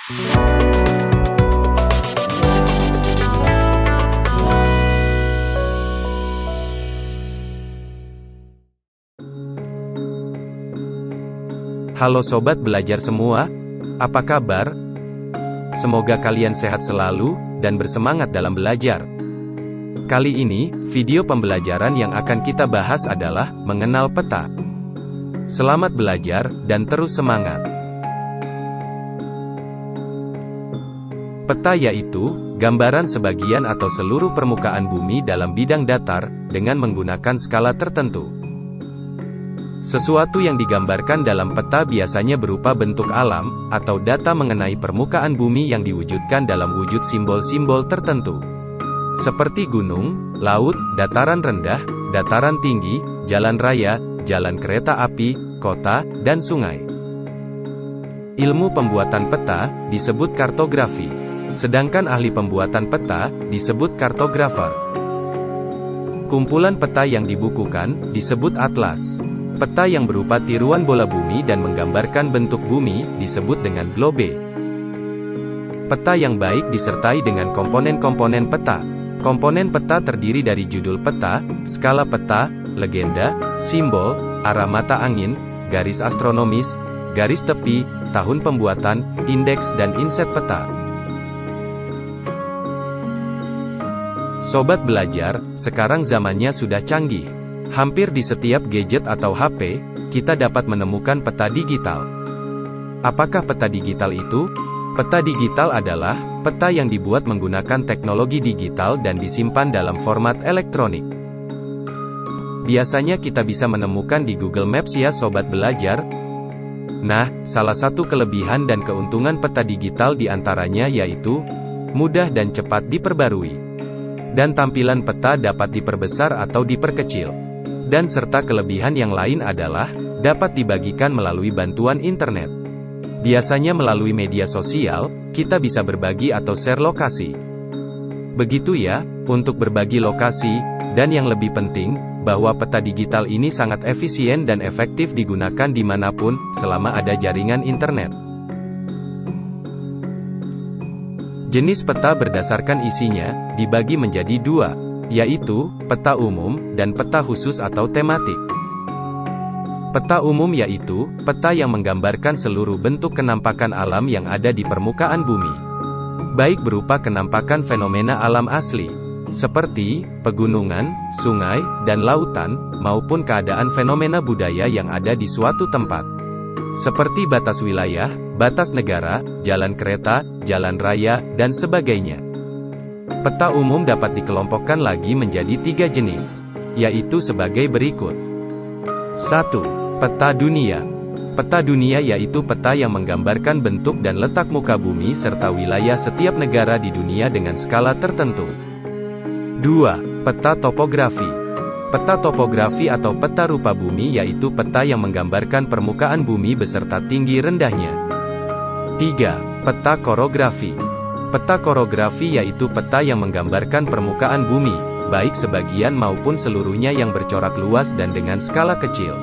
Halo sobat belajar semua, apa kabar? Semoga kalian sehat selalu, dan bersemangat dalam belajar. Kali ini, video pembelajaran yang akan kita bahas adalah mengenal peta. Selamat belajar, dan terus semangat. Peta yaitu gambaran sebagian atau seluruh permukaan bumi dalam bidang datar, dengan menggunakan skala tertentu. Sesuatu yang digambarkan dalam peta biasanya berupa bentuk alam, atau data mengenai permukaan bumi yang diwujudkan dalam wujud simbol-simbol tertentu. Seperti gunung, laut, dataran rendah, dataran tinggi, jalan raya, jalan kereta api, kota, dan sungai. Ilmu pembuatan peta disebut kartografi, sedangkan ahli pembuatan peta disebut kartografer. Kumpulan peta yang dibukukan disebut atlas. Peta yang berupa tiruan bola bumi dan menggambarkan bentuk bumi disebut dengan globe. Peta yang baik disertai dengan komponen-komponen peta. Komponen peta terdiri dari judul peta, skala peta, legenda, simbol, arah mata angin, garis astronomis, garis tepi, tahun pembuatan, indeks dan inset peta. Sobat belajar, sekarang zamannya sudah canggih. Hampir di setiap gadget atau HP, kita dapat menemukan peta digital. Apakah peta digital itu? Peta digital adalah peta yang dibuat menggunakan teknologi digital dan disimpan dalam format elektronik. Biasanya kita bisa menemukan di Google Maps ya sobat belajar. Nah, salah satu kelebihan dan keuntungan peta digital diantaranya yaitu mudah dan cepat diperbarui. Dan tampilan peta dapat diperbesar atau diperkecil. Dan serta kelebihan yang lain adalah, dapat dibagikan melalui bantuan internet. Biasanya melalui media sosial, kita bisa berbagi atau share lokasi. Begitu ya, untuk berbagi lokasi, dan yang lebih penting, bahwa peta digital ini sangat efisien dan efektif digunakan dimanapun, selama ada jaringan internet. Jenis peta berdasarkan isinya, dibagi menjadi dua, yaitu, peta umum, dan peta khusus atau tematik. Peta umum yaitu, peta yang menggambarkan seluruh bentuk kenampakan alam yang ada di permukaan bumi. Baik berupa kenampakan fenomena alam asli, seperti, pegunungan, sungai, dan lautan, maupun keadaan fenomena budaya yang ada di suatu tempat. Seperti batas wilayah, batas negara, jalan kereta, jalan raya, dan sebagainya. Peta umum dapat dikelompokkan lagi menjadi 3 jenis, yaitu sebagai berikut. 1. Peta dunia. Peta dunia yaitu peta yang menggambarkan bentuk dan letak muka bumi serta wilayah setiap negara di dunia dengan skala tertentu. 2. Peta topografi. Peta topografi atau peta rupa bumi yaitu peta yang menggambarkan permukaan bumi beserta tinggi rendahnya. 3. Peta korografi. Peta korografi yaitu peta yang menggambarkan permukaan bumi, baik sebagian maupun seluruhnya yang bercorak luas dan dengan skala kecil.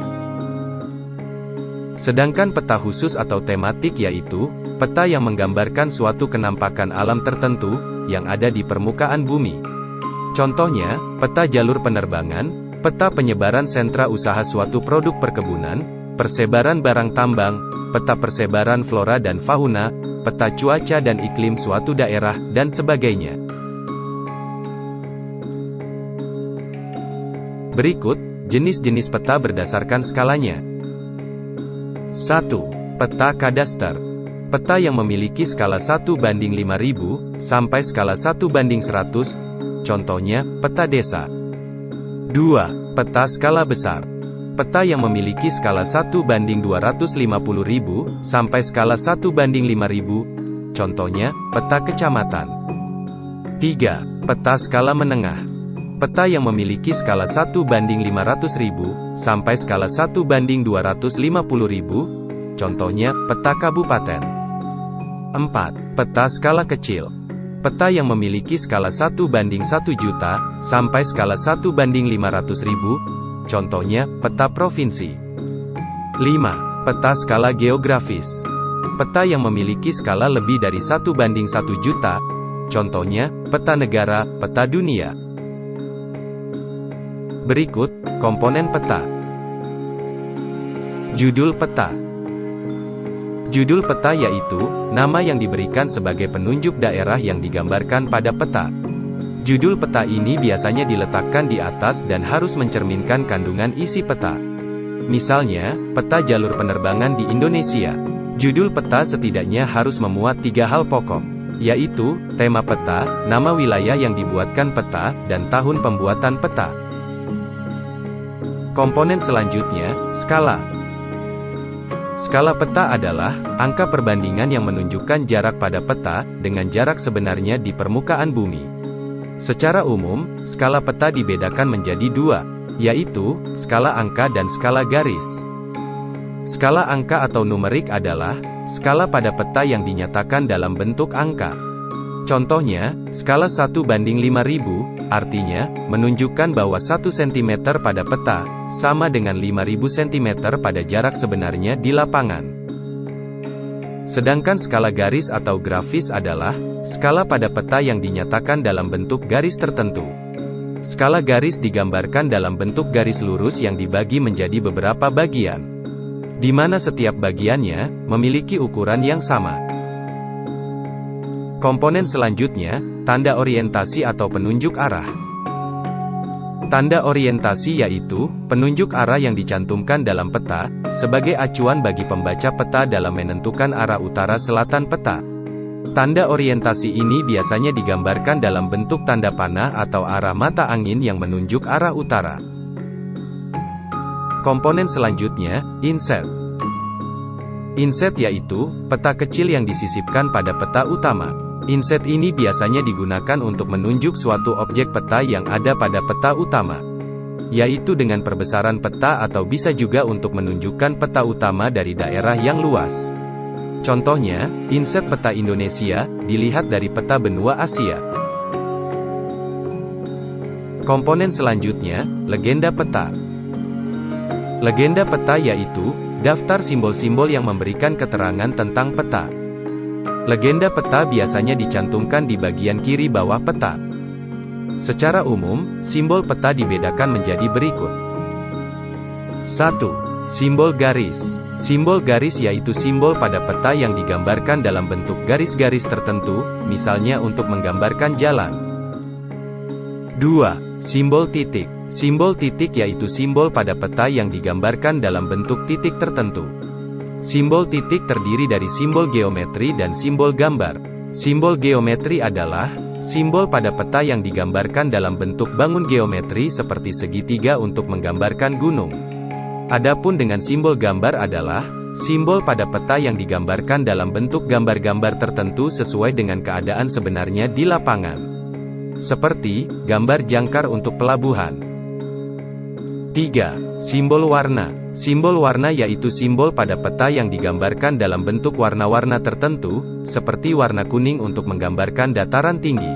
Sedangkan peta khusus atau tematik yaitu, peta yang menggambarkan suatu kenampakan alam tertentu, yang ada di permukaan bumi. Contohnya, peta jalur penerbangan, peta penyebaran sentra usaha suatu produk perkebunan, persebaran barang tambang, peta persebaran flora dan fauna, peta cuaca dan iklim suatu daerah, dan sebagainya. Berikut, jenis-jenis peta berdasarkan skalanya. 1. Peta kadaster. Peta yang memiliki skala 1:5000, sampai skala 1:100, contohnya, peta desa. 2. Peta skala besar. Peta yang memiliki skala 1:250.000, sampai skala 1:5000, contohnya, peta kecamatan. 3. Peta skala menengah. Peta yang memiliki skala 1:500.000, sampai skala 1:250.000, contohnya, peta kabupaten. 4. Peta skala kecil. Peta yang memiliki skala 1:1.000.000, sampai skala 1:500.000, contohnya, peta provinsi. 5. Peta skala geografis. Peta yang memiliki skala lebih dari 1:1 juta, contohnya, peta negara, peta dunia. Berikut, komponen peta. Judul peta. Judul peta yaitu nama yang diberikan sebagai penunjuk daerah yang digambarkan pada peta. Judul peta ini biasanya diletakkan di atas dan harus mencerminkan kandungan isi peta. Misalnya, peta jalur penerbangan di Indonesia. Judul peta setidaknya harus memuat 3 hal pokok, yaitu tema peta, nama wilayah yang dibuatkan peta, dan tahun pembuatan peta. Komponen selanjutnya, skala. Skala peta adalah angka perbandingan yang menunjukkan jarak pada peta dengan jarak sebenarnya di permukaan bumi. Secara umum, skala peta dibedakan menjadi 2, yaitu skala angka dan skala garis. Skala angka atau numerik adalah skala pada peta yang dinyatakan dalam bentuk angka. Contohnya, skala 1:5000, artinya, menunjukkan bahwa 1 cm pada peta, sama dengan 5000 cm pada jarak sebenarnya di lapangan. Sedangkan skala garis atau grafis adalah, skala pada peta yang dinyatakan dalam bentuk garis tertentu. Skala garis digambarkan dalam bentuk garis lurus yang dibagi menjadi beberapa bagian, di mana setiap bagiannya, memiliki ukuran yang sama. Komponen selanjutnya, tanda orientasi atau penunjuk arah. Tanda orientasi yaitu penunjuk arah yang dicantumkan dalam peta, sebagai acuan bagi pembaca peta dalam menentukan arah utara-selatan peta. Tanda orientasi ini biasanya digambarkan dalam bentuk tanda panah atau arah mata angin yang menunjuk arah utara. Komponen selanjutnya, inset. Inset yaitu peta kecil yang disisipkan pada peta utama. Inset ini biasanya digunakan untuk menunjuk suatu objek peta yang ada pada peta utama, yaitu dengan perbesaran peta atau bisa juga untuk menunjukkan peta utama dari daerah yang luas. Contohnya, inset peta Indonesia, dilihat dari peta benua Asia. Komponen selanjutnya, legenda peta. Legenda peta yaitu daftar simbol-simbol yang memberikan keterangan tentang peta. Legenda peta biasanya dicantumkan di bagian kiri bawah peta. Secara umum, simbol peta dibedakan menjadi berikut. 1. Simbol garis. Simbol garis yaitu simbol pada peta yang digambarkan dalam bentuk garis-garis tertentu, misalnya untuk menggambarkan jalan. 2. Simbol titik. Simbol titik yaitu simbol pada peta yang digambarkan dalam bentuk titik tertentu. Simbol titik terdiri dari simbol geometri dan simbol gambar. Simbol geometri adalah simbol pada peta yang digambarkan dalam bentuk bangun geometri seperti segitiga untuk menggambarkan gunung. Adapun dengan simbol gambar adalah simbol pada peta yang digambarkan dalam bentuk gambar-gambar tertentu sesuai dengan keadaan sebenarnya di lapangan. Seperti gambar jangkar untuk pelabuhan. 3. Simbol warna. Simbol warna yaitu simbol pada peta yang digambarkan dalam bentuk warna-warna tertentu, seperti warna kuning untuk menggambarkan dataran tinggi.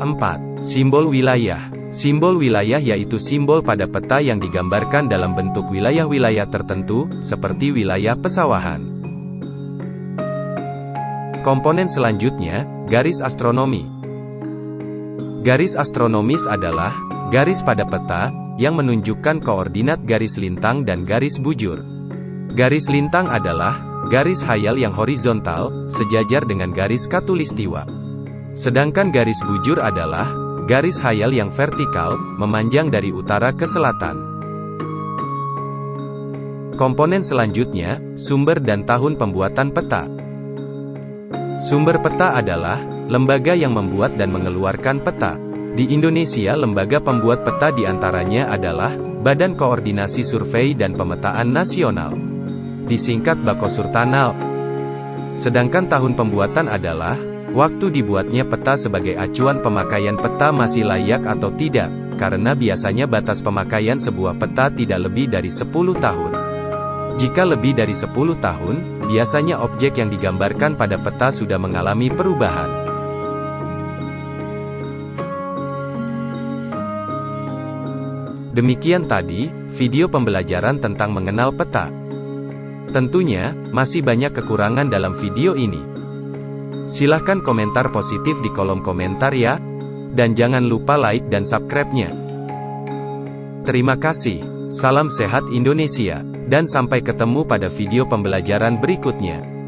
4. Simbol wilayah. Simbol wilayah yaitu simbol pada peta yang digambarkan dalam bentuk wilayah-wilayah tertentu, seperti wilayah pesawahan. Komponen selanjutnya, garis astronomi. Garis astronomis adalah garis pada peta yang menunjukkan koordinat garis lintang dan garis bujur. Garis lintang adalah garis khayal yang horizontal, sejajar dengan garis khatulistiwa. Sedangkan garis bujur adalah garis khayal yang vertikal, memanjang dari utara ke selatan. Komponen selanjutnya, sumber dan tahun pembuatan peta. Sumber peta adalah lembaga yang membuat dan mengeluarkan peta. Di Indonesia, lembaga pembuat peta diantaranya adalah Badan Koordinasi Survei dan Pemetaan Nasional, disingkat Bakosurtanal. Sedangkan tahun pembuatan adalah waktu dibuatnya peta sebagai acuan pemakaian peta masih layak atau tidak, karena biasanya batas pemakaian sebuah peta tidak lebih dari 10 tahun. Jika lebih dari 10 tahun, biasanya objek yang digambarkan pada peta sudah mengalami perubahan. Demikian tadi, video pembelajaran tentang mengenal peta. Tentunya, masih banyak kekurangan dalam video ini. Silahkan komentar positif di kolom komentar ya. Dan jangan lupa like dan subscribe-nya. Terima kasih. Salam sehat Indonesia. Dan sampai ketemu pada video pembelajaran berikutnya.